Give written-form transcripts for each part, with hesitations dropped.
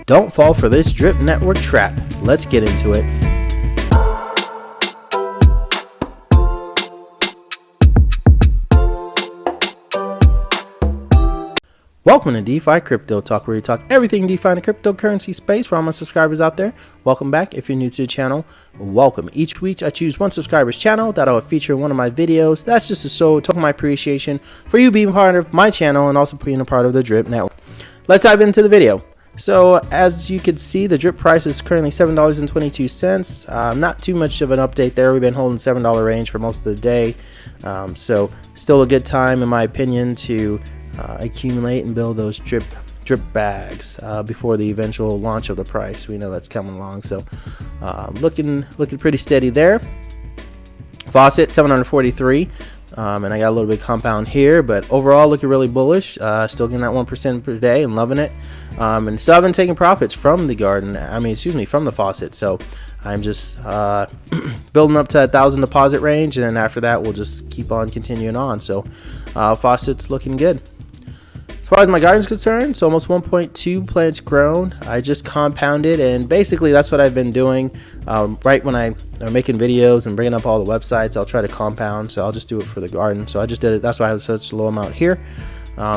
Don't fall for this drip network trap. Let's get into it. Welcome to DeFi Crypto Talk, where we talk everything DeFi in the cryptocurrency space for all my subscribers out there. Welcome back. If you're new to the channel, welcome. Each week I choose one subscriber's channel that I'll feature in one of my videos. That's just to show token my appreciation for you being part of my channel and also being a part of the Drip Network. Let's dive into the video. So as you can see, the drip price is currently $7.22. Not too much of an update there. We've been holding $7 range for most of the day. So still a good time, in my opinion, to accumulate and build those drip bags before the eventual launch of the price. We know that's coming along. So looking pretty steady there. Faucet 743. And I got a little bit of compound here, but overall looking really bullish. Still getting that 1% per day and loving it. And so I've been taking profits from the garden. From the faucet. So I'm just building up to that 1,000 deposit range, and then after that we'll just keep on continuing on. So faucet's looking good. As far as my garden's concerned, so almost 1.2 plants grown. I just compounded, and basically that's what I've been doing. Right when I'm making videos and bringing up all the websites, I'll try to compound. So I'll just do it for the garden. So I just did it. That's why I have such a low amount here.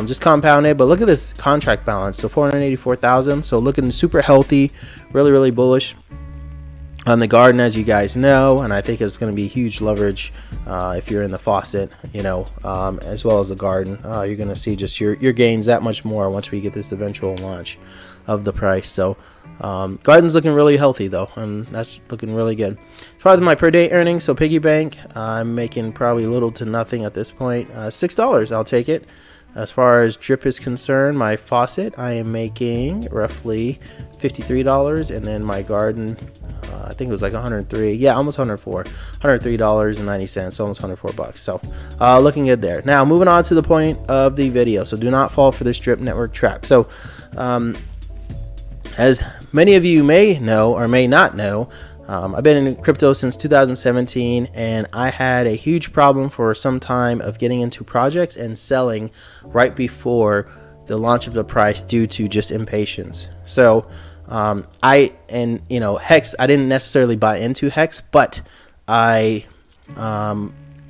Just compounded, but look at this contract balance. So 484,000. So looking super healthy, really bullish on the garden, as you guys know, and I think it's going to be huge leverage if you're in the faucet, as well as the garden. You're going to see just your gains that much more once we get this eventual launch of the price. So garden's looking really healthy though, and that's looking really good. As far as my per day earnings, so piggy bank, I'm making probably little to nothing at this point. $6, I'll take it. As far as drip is concerned, my faucet, I am making roughly $53, and then my garden, I think it was like 103. Yeah, almost 104. $103.90, so almost 104 bucks. So looking good there. Now moving on to the point of the video. So do not fall for this drip network trap. So as many of you may know or may not know, I've been in crypto since 2017, and I had a huge problem for some time of getting into projects and selling right before the launch of the price due to just impatience. So Hex, I didn't necessarily buy into Hex, but I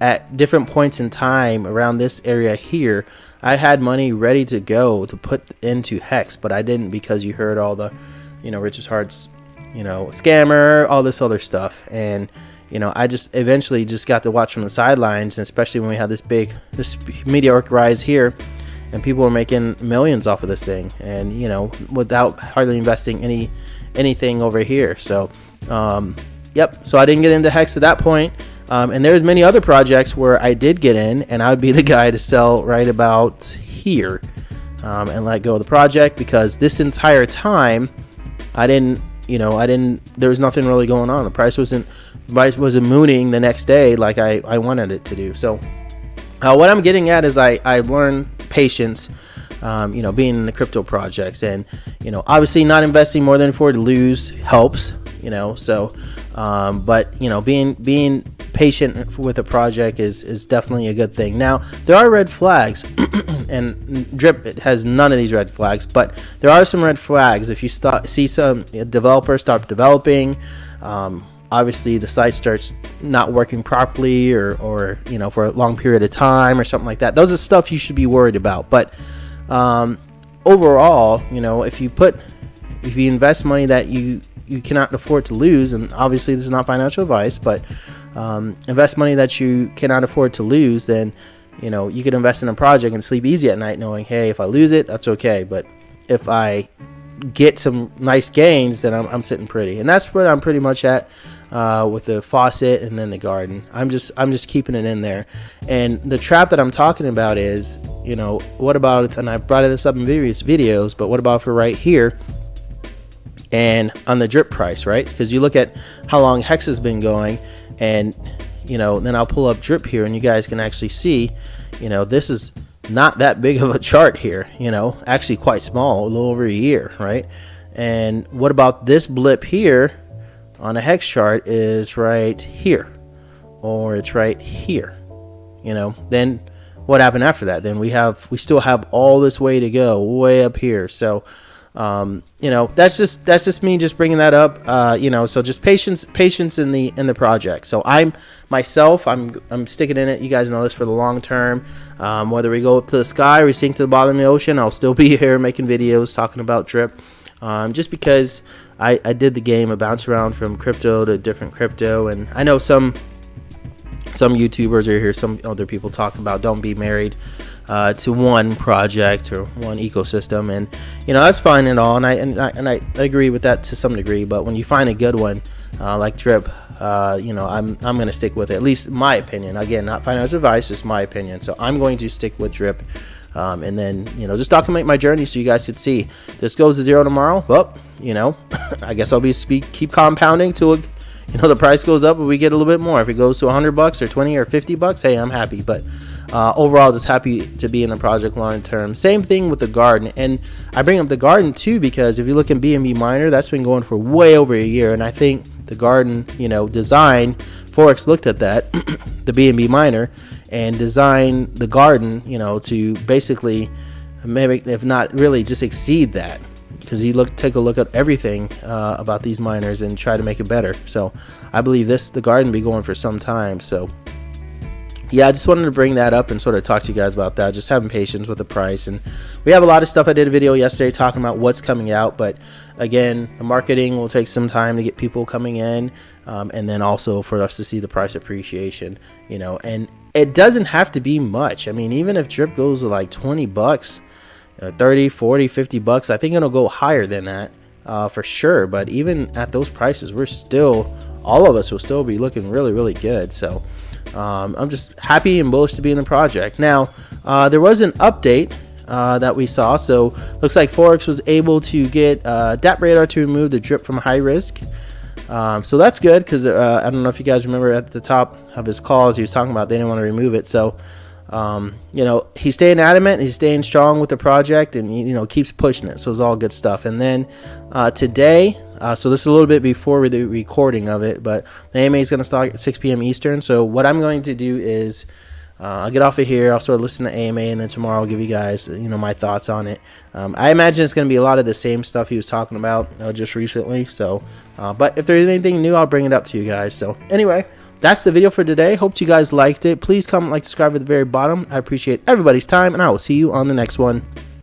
at different points in time around this area here, I had money ready to go to put into Hex, but I didn't, because you heard all the Richard Hart's scammer, all this other stuff, and I just eventually just got to watch from the sidelines, and especially when we had this meteoric rise here, and people were making millions off of this thing, and without hardly investing anything over here. So yep, so I didn't get into Hex at that point, and there's many other projects where I did get in, and I would be the guy to sell right about here and let go of the project, because this entire time there was nothing really going on. The price wasn't mooning the next day like I wanted it to do. So what I'm getting at is I learned patience, being in the crypto projects, and obviously not investing more than afford to lose helps, but being patient with a project is definitely a good thing. Now there are red flags and Drip has none of these red flags, but there are some red flags. If you see some developers start developing, obviously the site starts not working properly, or for a long period of time or something like that. Those are stuff you should be worried about. But overall, if you invest money that you cannot afford to lose, and obviously this is not financial advice, but invest money that you cannot afford to lose, then you could invest in a project and sleep easy at night knowing, hey, if I lose it, that's okay, but if I get some nice gains, then I'm sitting pretty. And that's what I'm pretty much at with the faucet and then the garden. I'm just keeping it in there. And the trap that I'm talking about is, what about, and I brought this up in various videos, but what about for right here and on the drip price, right? Because you look at how long Hex has been going, and then I'll pull up drip here, and you guys can actually see, this is not that big of a chart here, actually quite small, a little over a year, right? And what about this blip here on a Hex chart is right here, or it's right here, then what happened after that? Then we still have all this way to go, way up here. So You know, that's just me just bringing that up. You know, so just patience in the project. So I'm sticking in it. You guys know this, for the long term. Whether we go up to the sky or we sink to the bottom of the ocean, I'll still be here making videos talking about drip. Just because I did the game, I bounce around from crypto to different crypto, and I know some YouTubers or hear some other people talk about don't be married to one project or one ecosystem, and you know, that's fine and all, and I agree with that to some degree. But when you find a good one like drip, you know, I'm gonna stick with it, at least my opinion. Again, not financial advice, just my opinion. So I'm going to stick with drip, and then, you know, just document my journey so you guys could see. This goes to zero tomorrow, well, you know, I guess I'll keep compounding to you know, the price goes up and we get a little bit more. If it goes to $100 or 20 or 50 bucks, hey, I'm happy. But overall, just happy to be in the project long term. Same thing with the garden, and I bring up the garden too because if you look at BNB Miner, that's been going for way over a year, and I think the garden, you know, design, Forex looked at that, the BNB Miner, and designed the garden, you know, to basically maybe, if not really, just exceed that. Because he take a look at everything about these miners and try to make it better. So I believe the garden be going for some time. So yeah, I just wanted to bring that up and sort of talk to you guys about that. Just having patience with the price. And we have a lot of stuff. I did a video yesterday talking about what's coming out, but again, the marketing will take some time to get people coming in, and then also for us to see the price appreciation, you know. And it doesn't have to be much. I mean, even if drip goes to like 20 bucks, 30, 40, 50 bucks, I think it'll go higher than that for sure. But even at those prices, all of us will still be looking really, really good. So I'm just happy and bullish to be in the project. Now, there was an update that we saw. So looks like Forex was able to get DApp Radar to remove the drip from high risk. So that's good, because I don't know if you guys remember at the top of his calls, he was talking about they didn't want to remove it. So you know, he's staying adamant, he's staying strong with the project, and you know, keeps pushing it. So it's all good stuff. And then today, so this is a little bit before the recording of it, but the AMA is going to start at 6 p.m. Eastern. So what I'm going to do is I'll get off of here, I'll sort of listen to AMA, and then tomorrow I'll give you guys, you know, my thoughts on it. I imagine it's going to be a lot of the same stuff he was talking about just recently. So but if there's anything new, I'll bring it up to you guys. So anyway, that's the video for today. Hope you guys liked it. Please comment, like, subscribe at the very bottom. I appreciate everybody's time, and I will see you on the next one.